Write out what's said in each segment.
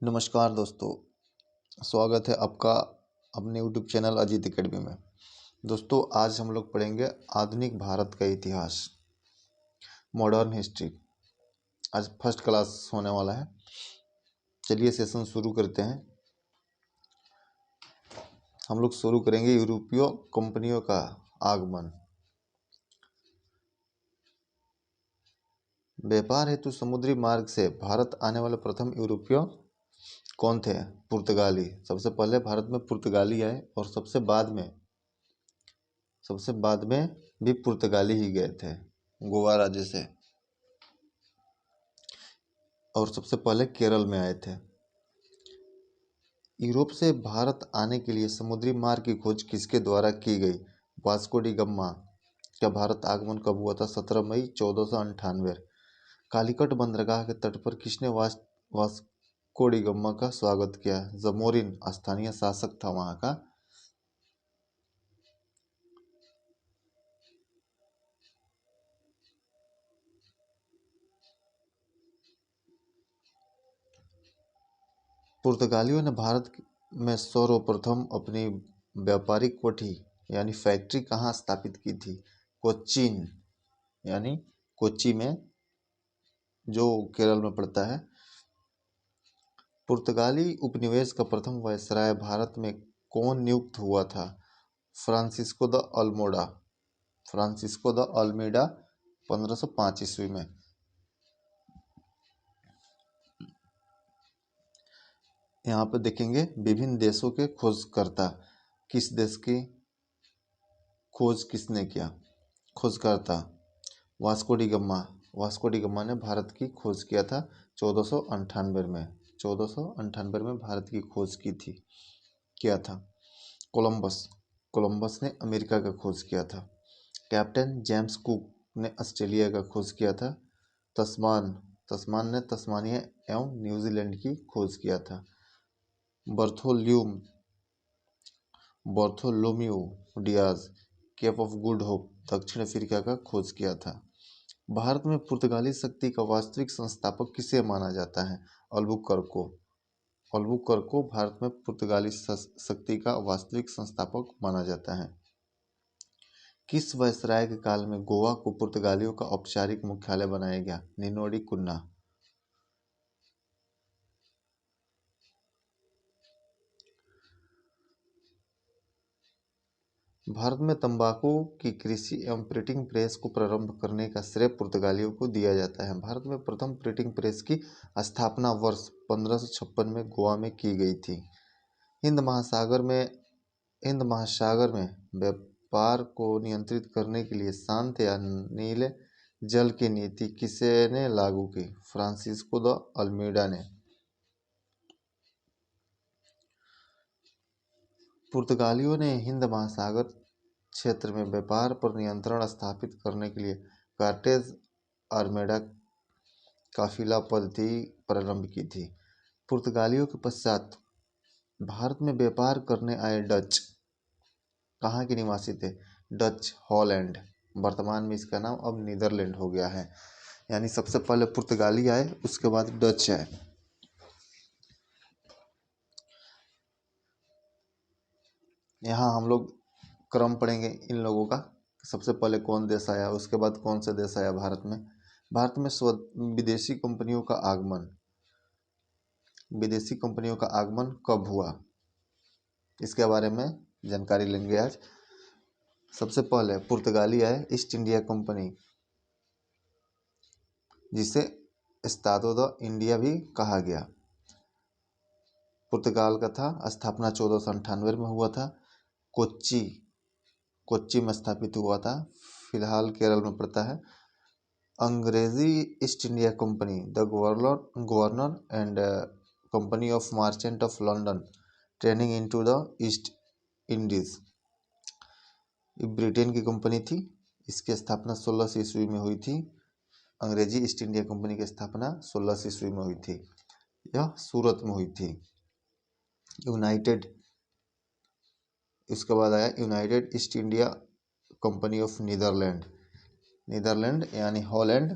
नमस्कार दोस्तों, स्वागत है आपका अपने यूट्यूब चैनल अजीत एकेडमी में। दोस्तों, आज हम लोग पढ़ेंगे आधुनिक भारत का इतिहास, मॉडर्न हिस्ट्री। आज फर्स्ट क्लास होने वाला है। चलिए सेशन शुरू करते हैं। हम लोग शुरू करेंगे यूरोपीय कंपनियों का आगमन। व्यापार हेतु समुद्री मार्ग से भारत आने वाले प्रथम यूरोपीय कौन थे? पुर्तगाली। सबसे पहले भारत में पुर्तगाली आए और सबसे बाद में भी पुर्तगाली ही गए थे, गोवा राज्य से, और सबसे पहले केरल में आए थे। यूरोप से भारत आने के लिए समुद्री मार्ग की खोज किसके द्वारा की गई? वास्को डी गामा का भारत आगमन कब हुआ था? 17 मई 1498। कालीकट बंदरगाह के तट पर किसने वास्को डी गामा का स्वागत किया? जमोरिन स्थानीय शासक था वहां का। पुर्तगालियों ने भारत में सर्वप्रथम अपनी व्यापारिक कोठी यानी फैक्ट्री कहाँ स्थापित की थी? कोचीन यानी कोच्चि में, जो केरल में पड़ता है। पुर्तगाली उपनिवेश का प्रथम वायसराय भारत में कौन नियुक्त हुआ था? Francisco de Almora. Francisco de Almeida 1505 ईस्वी में। यहाँ पे देखेंगे विभिन्न देशों के खोजकर्ता। किस देश की खोज किसने किया? खोजकर्ता Vasco D gamma. Vasco D gamma ने भारत की खोज किया था 1498 में। 1498 में भारत की खोज की थी, किया था। कोलंबस। कोलंबस ने अमेरिका का खोज किया था। कैप्टन जेम्स कुक ने ऑस्ट्रेलिया का खोज किया था। तस्मान तस्मान ने तस्मानिया एवं न्यूजीलैंड की खोज किया था। Bartholomew Dias Cape of Good Hope दक्षिण अफ्रीका का खोज किया था। भारत में पुर्तगाली शक्ति का वास्तविक संस्थापक किसे माना जाता है? अल्बुकर्को। अल्बुकर्को भारत में पुर्तगाली शक्ति का वास्तविक संस्थापक माना जाता है। किस वायसराय के काल में गोवा को पुर्तगालियों का औपचारिक मुख्यालय बनाया गया? निनोडी कुन्ना। भारत में तंबाकू की कृषि एवं प्रिंटिंग प्रेस को प्रारंभ करने का श्रेय पुर्तगालियों को दिया जाता है। भारत में प्रथम प्रिंटिंग प्रेस की स्थापना वर्ष 1556 में गोवा में की गई थी। हिंद महासागर में व्यापार को नियंत्रित करने के लिए शांत या नीले जल की नीति किसने लागू की? फ्रांसिस्को द अल्मीडा ने। पुर्तगालियों ने हिंद महासागर क्षेत्र में व्यापार पर नियंत्रण स्थापित करने के लिए कार्टेज आर्मेडा काफिला पद्धति प्रारंभ की थी। पुर्तगालियों के पश्चात भारत में व्यापार करने आए डच कहाँ के निवासी थे? Dutch Holland. वर्तमान में इसका नाम अब नीदरलैंड हो गया है। यानी सबसे पहले पुर्तगाली आए, उसके बाद डच आए। यहाँ हम लोग क्रम पढ़ेंगे इन लोगों का। सबसे पहले कौन देश आया, उसके बाद कौन से देश आया भारत में। भारत में विदेशी कंपनियों का आगमन। विदेशी कंपनियों का आगमन कब हुआ, इसके बारे में जानकारी लेंगे आज। सबसे पहले पुर्तगाली आए, ईस्ट इंडिया कंपनी, जिसे एस्तादो द इंडिया भी कहा गया। पुर्तगाल का था, स्थापना 1498 में हुआ था। कोच्चि में स्थापित हुआ था, फिलहाल केरल में पड़ता है। अंग्रेजी east India Company, the governor and company of merchant of London training into the east Indies, Britain की कंपनी थी। इसकी स्थापना 1600 ईस्वी में हुई थी। अंग्रेजी ईस्ट इंडिया कंपनी की स्थापना 1600 ईस्वी में हुई थी। यह सूरत में हुई थी। इसके बाद आया United East India Company of Netherland यानी हॉलैंड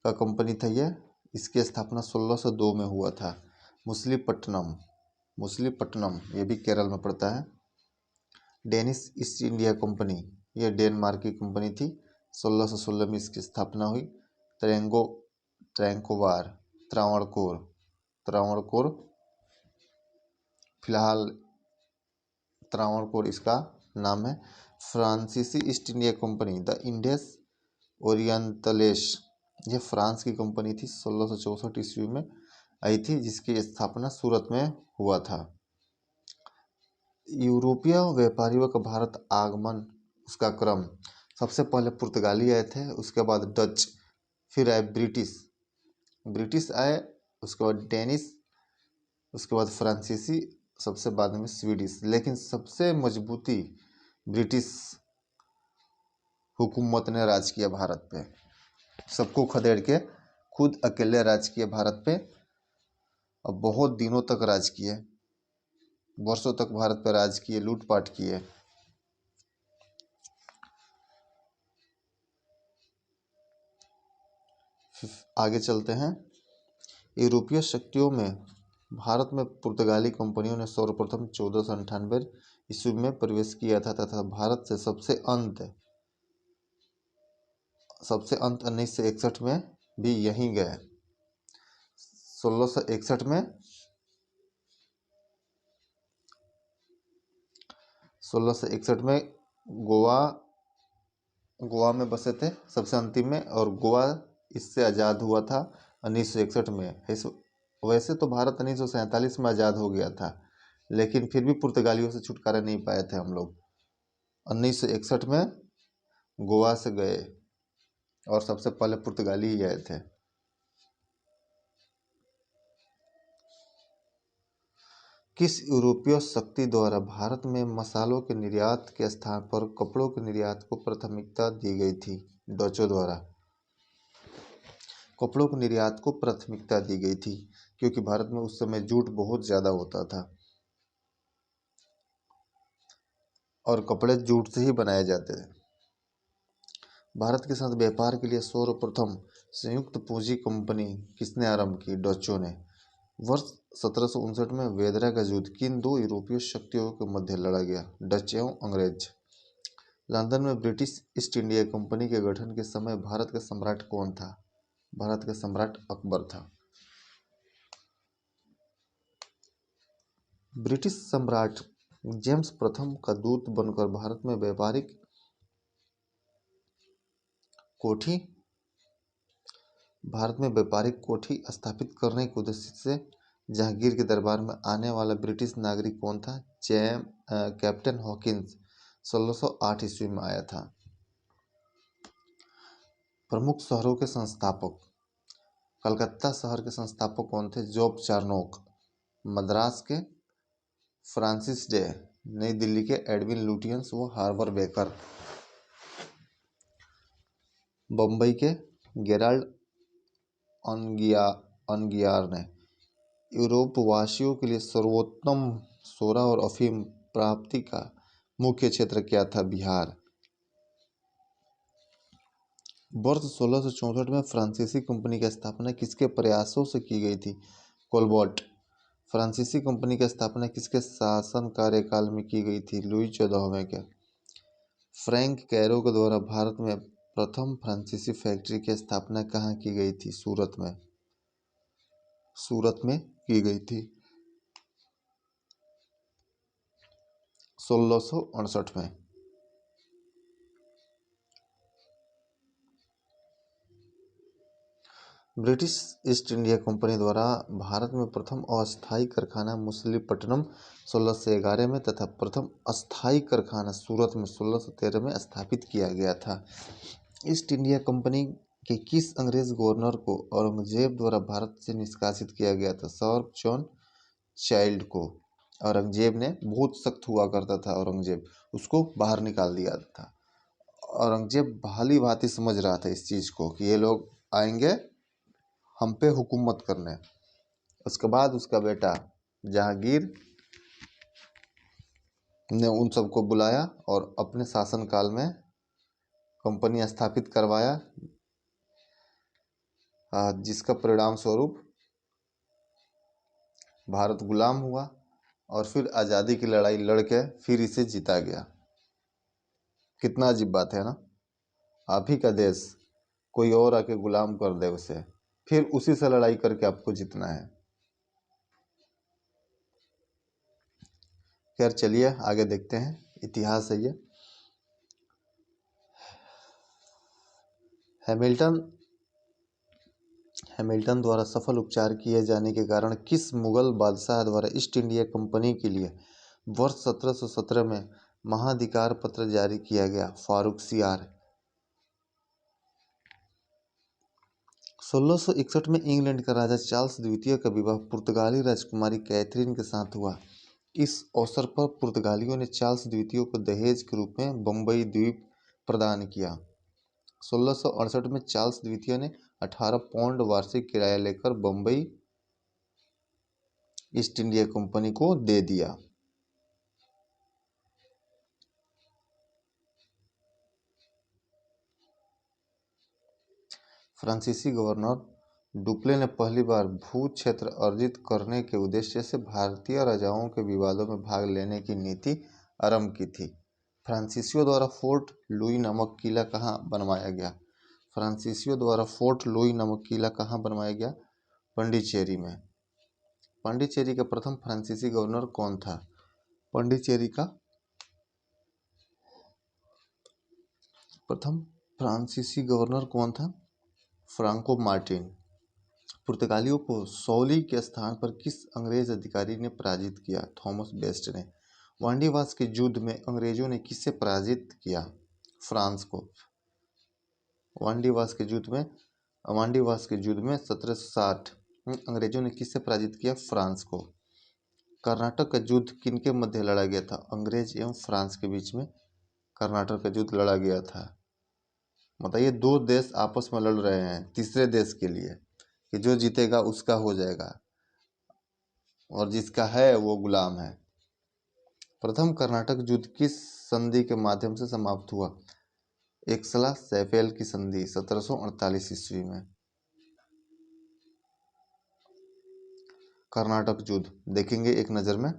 का कंपनी था यह। इसकी स्थापना 1602 में हुआ था। मुसलीपट्टनम ये भी केरल में पड़ता है। डेनिश ईस्ट इंडिया कंपनी, यह डेनमार्क की कंपनी थी। 1616 में इसकी स्थापना हुई। त्रैंकोवार, त्रावणकोर, फिलहाल त्रावणकोर इसका नाम है। फ्रांसीसी ईस्ट इंडिया कंपनी, द इंडियस ओरिएंटलेस, यह फ्रांस की कंपनी थी। 1664 ईस्वी में आई थी, जिसकी स्थापना सूरत में हुआ था। यूरोपीय व्यापारियों का भारत आगमन, उसका क्रम, सबसे पहले पुर्तगाली आए थे, उसके बाद डच, फिर आए ब्रिटिश आए, उसके बाद डेनिश, उसके बाद फ्रांसीसी, सबसे बाद में स्वीडिश। लेकिन सबसे मजबूती ब्रिटिश हुकूमत ने राज किया भारत पे, सबको खदेड़ के खुद अकेले राज किए भारत पे, और बहुत दिनों तक राज किए, वर्षों तक भारत पर राज किए, लूटपाट किए। आगे चलते हैं। यूरोपीय शक्तियों में भारत में पुर्तगाली कंपनियों ने सर्वप्रथम 1498 ईस्वी में प्रवेश किया था तथा भारत से सबसे अंत 1961 में भी यहीं गए। 1661 में 1661 में गोवा में बसे थे सबसे अंतिम में, और गोवा इससे आज़ाद हुआ था 1961 में। वैसे तो भारत 1947 में आज़ाद हो गया था, लेकिन फिर भी पुर्तगालियों से छुटकारा नहीं पाए थे हम लोग। 1961 में गोवा से गए और सबसे पहले पुर्तगाली ही आए थे। किस यूरोपीय शक्ति द्वारा भारत में मसालों के निर्यात के स्थान पर कपड़ों के निर्यात को प्राथमिकता दी गई थी? डचों द्वारा कपड़ों के निर्यात को प्राथमिकता दी गई थी, क्योंकि भारत में उस समय जूट बहुत ज़्यादा होता था और कपड़े जूट से ही बनाए जाते थे। भारत के साथ व्यापार के लिए सर्वप्रथम संयुक्त पूंजी कंपनी किसने आरंभ की? डचों ने। वर्ष 1759 में वेदरा का युद्ध किन दो यूरोपीय शक्तियों के मध्य लड़ा गया? डच एवं अंग्रेज। लंदन में ब्रिटिश ईस्ट इंडिया कंपनी के गठन के समय भारत का सम्राट कौन था? भारत का सम्राट अकबर था। ब्रिटिश सम्राट जेम्स प्रथम का दूत बनकर भारत में व्यापारिक कोठी स्थापित करने के उद्देश्य से जहांगीर के दरबार में आने वाला ब्रिटिश नागरिक कौन था? कैप्टन हॉकिंस 1608 ईस्वी में आया था। प्रमुख शहरों के संस्थापक, कलकत्ता शहर के संस्थापक कौन थे? Job Charnock. मद्रास के फ्रांसिस डे, नई दिल्ली के एडविन लुटियंस व हार्बर बेकर, बम्बई के गेराल्ड अनगियार ने। यूरोपवासियों के लिए सर्वोत्तम सोरा और अफीम प्राप्ति का मुख्य क्षेत्र क्या था? बिहार। वर्ष 1664 में फ्रांसीसी कंपनी की स्थापना किसके प्रयासों से की गई थी? कोलबर्ट। फ्रांसीसी कंपनी की स्थापना किसके शासन कार्यकाल में की गई थी? लुई 14वें के। फ्रैंक कैरो के द्वारा भारत में प्रथम फ्रांसीसी फैक्ट्री की स्थापना कहाँ की गई थी? सूरत में की गई थी 1668 में। ब्रिटिश ईस्ट इंडिया कंपनी द्वारा भारत में प्रथम अस्थायी कारखाना मुसलीपट्टनम 1611 में तथा प्रथम अस्थायी कारखाना सूरत में 1613 में स्थापित किया गया था। ईस्ट इंडिया कंपनी के किस अंग्रेज गवर्नर को औरंगजेब द्वारा भारत से निष्कासित किया गया था? सर जॉन चाइल्ड को। औरंगजेब ने बहुत सख्त हुआ करता था, औरंगजेब उसको बाहर निकाल दिया था। औरंगजेब भली भांति समझ रहा था इस चीज़ को कि ये लोग आएंगे हम पे हुकूमत करने। उसके बाद उसका बेटा जहांगीर ने उन सबको बुलाया और अपने शासनकाल में कंपनी स्थापित करवाया। जिसका परिणाम स्वरूप भारत गुलाम हुआ और फिर आज़ादी की लड़ाई लड़ के फिर इसे जीता गया। कितना अजीब बात है ना, आप ही का देश कोई और आके गुलाम कर दे उसे, फिर उसी से लड़ाई करके आपको जीतना है। खैर चलिए आगे देखते हैं, इतिहास है ये। हैमिल्टन द्वारा सफल उपचार किए जाने के कारण किस मुगल बादशाह द्वारा ईस्ट इंडिया कंपनी के लिए वर्ष 1717 में महाधिकार पत्र जारी किया गया? फारूक सियार। 1661 में इंग्लैंड का राजा चार्ल्स द्वितीय का विवाह पुर्तगाली राजकुमारी कैथरीन के साथ हुआ। इस अवसर पर पुर्तगालियों ने चार्ल्स द्वितीय को दहेज के रूप में बम्बई द्वीप प्रदान किया। 1668 में चार्ल्स द्वितीय ने 18 पाउंड वार्षिक किराया लेकर बम्बई ईस्ट इंडिया कंपनी को दे दिया। फ्रांसीसी गवर्नर डुप्ले ने पहली बार भू क्षेत्र अर्जित करने के उद्देश्य से भारतीय राजाओं के विवादों में भाग लेने की नीति आरंभ की थी। फ्रांसीसियों द्वारा फोर्ट लुई नामक किला कहाँ बनवाया गया? फ्रांसीसियों द्वारा फोर्ट लुई नामक किला कहाँ बनवाया गया? पांडिचेरी में। पांडिचेरी का प्रथम फ्रांसीसी गवर्नर कौन था? पांडिचेरी का प्रथम फ्रांसीसी गवर्नर कौन था? Franco Martin. पुर्तगालियों को सौली के स्थान पर किस अंग्रेज अधिकारी ने पराजित किया? थॉमस बेस्ट ने। वांडीवास के युद्ध में अंग्रेजों ने किसे पराजित किया? फ्रांस को। वांडीवास के युद्ध में 1760 अंग्रेजों ने किससे पराजित किया? फ्रांस को। कर्नाटक का युद्ध किनके मध्य लड़ा गया था? अंग्रेज एवं फ्रांस के बीच में कर्नाटक का युद्ध लड़ा गया था। बताइए, दो देश आपस में लड़ रहे हैं तीसरे देश के लिए कि जो जीतेगा उसका हो जाएगा और जिसका है वो गुलाम है। प्रथम कर्नाटक युद्ध किस संधि के माध्यम से समाप्त हुआ? एक्सला सैफेल की संधि 1748 ईस्वी में। कर्नाटक युद्ध देखेंगे एक नज़र में।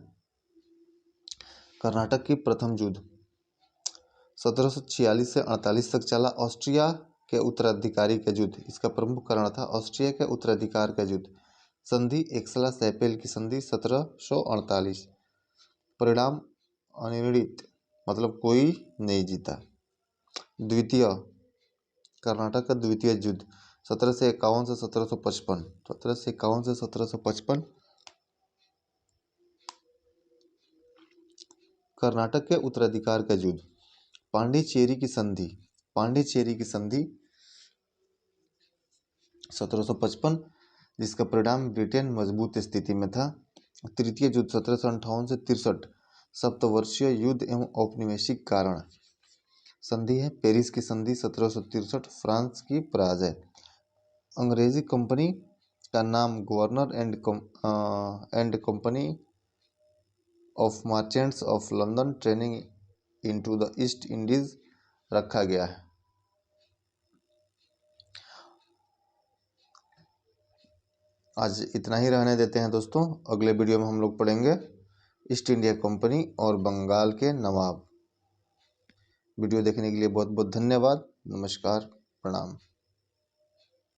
कर्नाटक की प्रथम युद्ध 1746 से 48 तक चला। ऑस्ट्रिया के उत्तराधिकारी का युद्ध, इसका प्रमुख कारण था ऑस्ट्रिया के उत्तराधिकार का युद्ध। संधि एक्सला सैफेल की संधि 1748। परिणाम अनिर्णित, मतलब कोई नहीं जीता। द्वितीय कर्नाटक का द्वितीय युद्ध 1751 से 1755। 1751 से 1755 कर्नाटक के उत्तराधिकार का युद्ध। पांडिचेरी की संधि 1755, जिसका परिणाम ब्रिटेन मजबूत स्थिति में था। तृतीय युद्ध 1758 से 63, सप्तवर्षीय युद्ध एवं औपनिवेशिक कारण। संधि है पेरिस की संधि 1763, फ्रांस की पराजय। अंग्रेजी कंपनी का नाम governor and company of merchants of London training into the east Indies रखा गया है। आज इतना ही रहने देते हैं दोस्तों। अगले वीडियो में हम लोग पढ़ेंगे ईस्ट इंडिया कंपनी और बंगाल के नवाब। वीडियो देखने के लिए बहुत बहुत धन्यवाद। नमस्कार, प्रणाम।